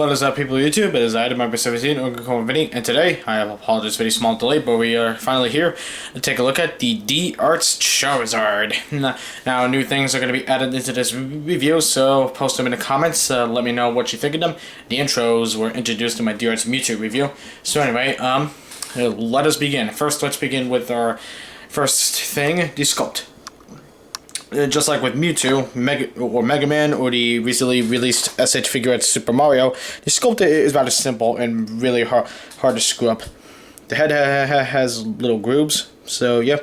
What is up, people of YouTube? It is I, member 17, and today I have apologies for the small delay, but we are finally here to take a look at the D-Arts Charizard. Now, new things are going to be added into this review, so post them in the comments. Let me know what you think of them. The intros were introduced in my D-Arts Mewtwo review. So anyway, let us begin. First, let's begin with our first thing, the Sculpt. Just like with Mewtwo, Mega Man, or the recently released SH figure at Super Mario, the Sculpt is rather simple and really hard to screw up. The head has little grooves, so yeah.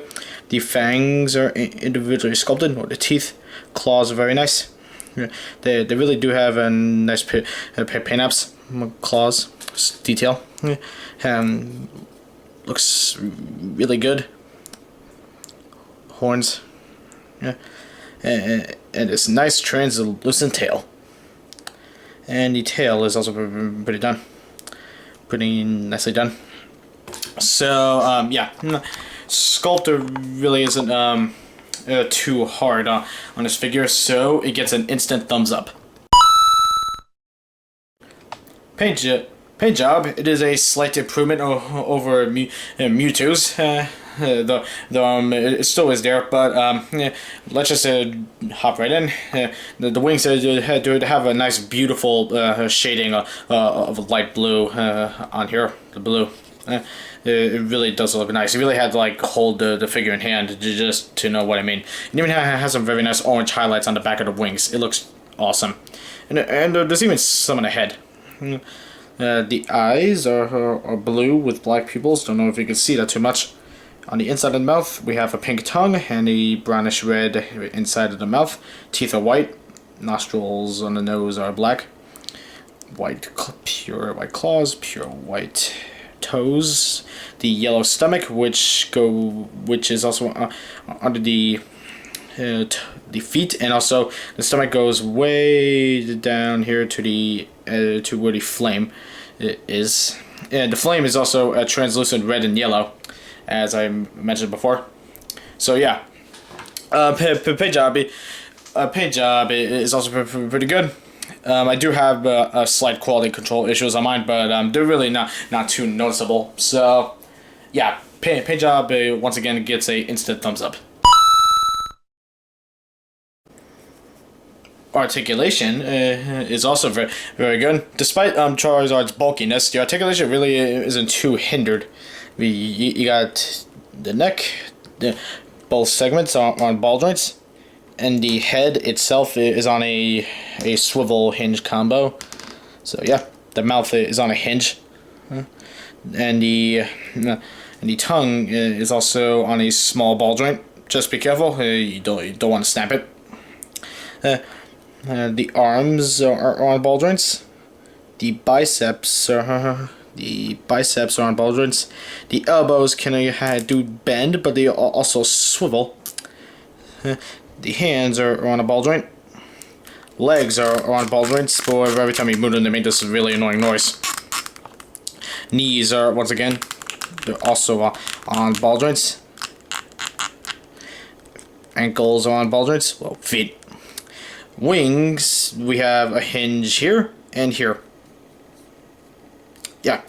The fangs are individually sculpted, or the teeth. Claws are very nice. They really do have a nice paint apps, claws, detail. Looks really good. Horns. Yeah. And it's nice translucent tail. And the tail is also pretty nicely done. So yeah, Sculptor really isn't too hard on this figure, so it gets an instant thumbs up. Paint job, it is a slight improvement over Mewtwo's. It still is there, but yeah, let's just hop right in. The wings do have a nice, beautiful shading of light blue on here. The blue, it really does look nice. You really had to like hold the figure in hand just to know what I mean. It even has some very nice orange highlights on the back of the wings. It looks awesome, and there's even some on the head. The eyes are blue with black pupils. Don't know if you can see that too much. On the inside of the mouth, we have a pink tongue and a brownish red inside of the mouth. Teeth are white. Nostrils on the nose are black. Pure white claws, pure white toes. The yellow stomach, which is also under the feet, and also the stomach goes way down here to to where the flame is. And the flame is also a translucent red and yellow, as I mentioned before. So yeah, paint job is also pretty good. I do have a slight quality control issues on mine, but they're really not too noticeable. So yeah, paint job once again gets a instant thumbs up. Articulation is also very good. Despite Charizard's bulkiness, the articulation really isn't too hindered. You got the neck, both segments on ball joints, and the head itself is on a swivel hinge combo. So yeah, the mouth is on a hinge, and the tongue is also on a small ball joint. Just be careful, you don't want to snap it. The arms are on ball joints. The biceps are on ball joints. The elbows can do bend, but they also swivel. The hands are on a ball joint. Legs are on ball joints, but every time you move them, they make this really annoying noise. Knees are, once again, they're also on ball joints. Ankles are on ball joints. Well, feet. Wings, we have a hinge here and here. Yeah,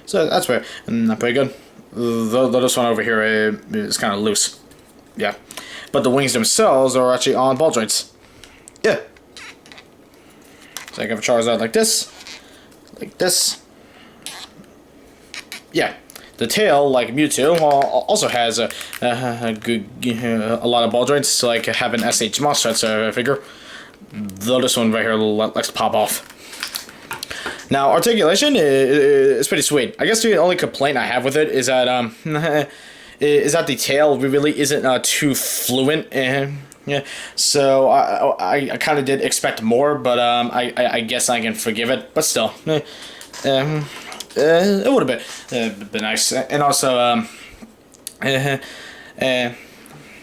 so that's pretty good. Though this one over here is kind of loose. Yeah, but the wings themselves are actually on ball joints. Yeah. So I have a Charizard like this. Yeah. The tail, like Mewtwo, also has a lot of ball joints, so like have an SH Monster figure. Though this one right here likes to pop off. Now, articulation is pretty sweet. I guess the only complaint I have with it is that the tail really isn't too fluent. Yeah, so I kind of did expect more, but I guess I can forgive it. But still, it would have been nice. And also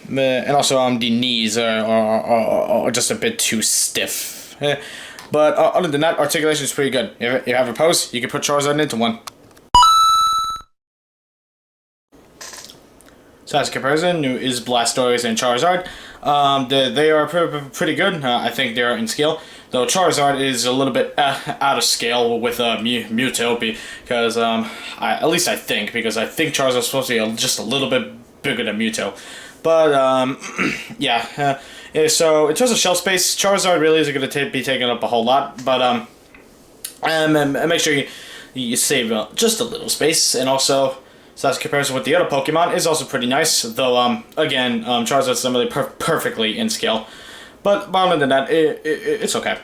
the knees are just a bit too stiff. But other than that, articulation is pretty good. If you have a pose, you can put Charizard into one. So as a comparison, new is Blastoise and Charizard. They are pretty good. I think they are in scale. though Charizard is a little bit out of scale with Mewtwo, because at least I think, Charizard is supposed to be just a little bit bigger than Mewtwo. But yeah, so in terms of shelf space, Charizard really isn't going to be taking up a whole lot, but make sure you save just a little space, and also, so that's comparison with the other Pokemon is also pretty nice, though again, Charizard's not really perfectly in scale, but other than that, it's okay.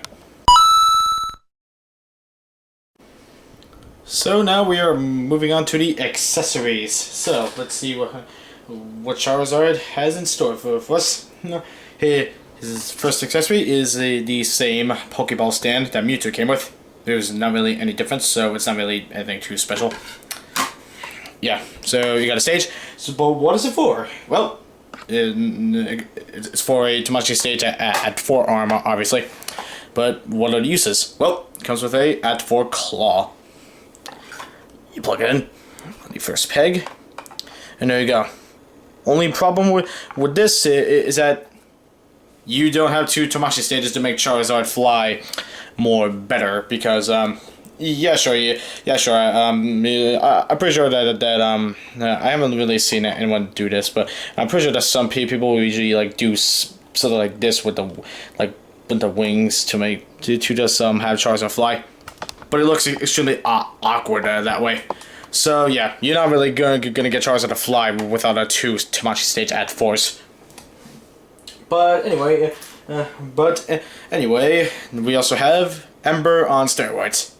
So now we are moving on to the accessories. So let's see what Charizard has in store for us. His first accessory is the same Pokeball stand that Mewtwo came with. There's not really any difference, so it's not really anything too special. Yeah, so you got a stage. So, but what is it for? Well, it's for a Tamashii stage at 4 armor, obviously. But what are the uses? Well, it comes with a at 4 claw. You plug it in on the first peg, and there you go. Only problem with this is that you don't have 2 Tamashii stages to make Charizard fly more better, because I'm pretty sure that I haven't really seen anyone do this, but I'm pretty sure that some people usually like do sort of like this with the wings to just have Charizard fly, but it looks extremely awkward that way. So yeah, you're not really gonna get Charizard to fly without a 2 Tamashii stage at force. But anyway, we also have Ember on steroids.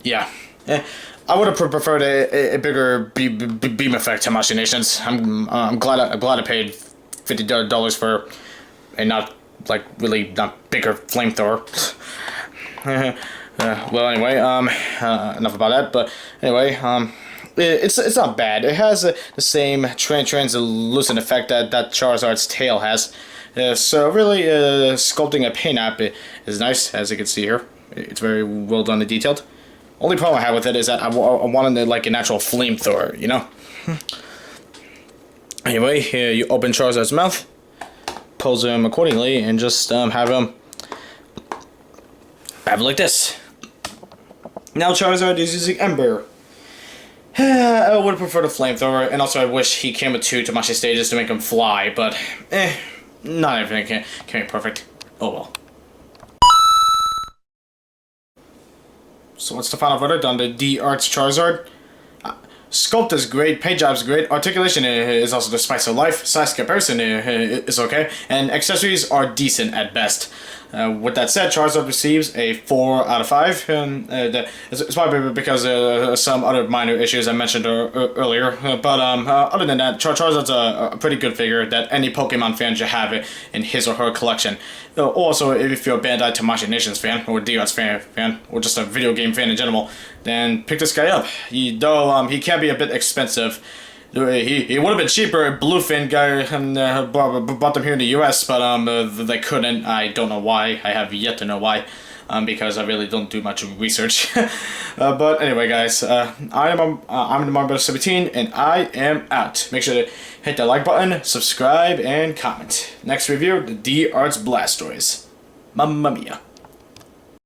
Yeah, I would have preferred a bigger beam effect to Tamashii Nations. I'm glad I paid $50 for a not bigger flamethrower. Well, anyway, enough about that. But anyway, it's not bad. It has the same translucent effect that Charizard's tail has. So really, sculpting a paint app is nice, as you can see here. It's very well done and detailed. Only problem I have with it is that I wanted it like a natural flamethrower, you know? Anyway, here you open Charizard's mouth, pose him accordingly, and just have him like this. Now Charizard is using Ember. I would have preferred a flamethrower, and also I wish he came with 2 Tamashii stages to make him fly, but not everything can be perfect. Oh well. So what's the final verdict on the D-Arts Charizard? Sculpt is great, paint job is great, articulation is also the spice of life, size comparison is okay, and accessories are decent at best. With that said, Charizard receives a 4 out of 5, and it's probably because of some other minor issues I mentioned earlier, but other than that, Charizard's a pretty good figure that any Pokemon fan should have it in his or her collection. Also, if you're a Bandai Tamashii Nations fan, or D-Arts fan, or just a video game fan in general, then pick this guy up. Though he can be a bit expensive. He would have been cheaper. Bluefin guy bought them here in the U.S., but they couldn't. I don't know why. I have yet to know why, because I really don't do much research. But anyway, guys, I'm the Marble 17, and I am out. Make sure to hit the like button, subscribe, and comment. Next review: the D-Arts Blastoise. Mamma mia.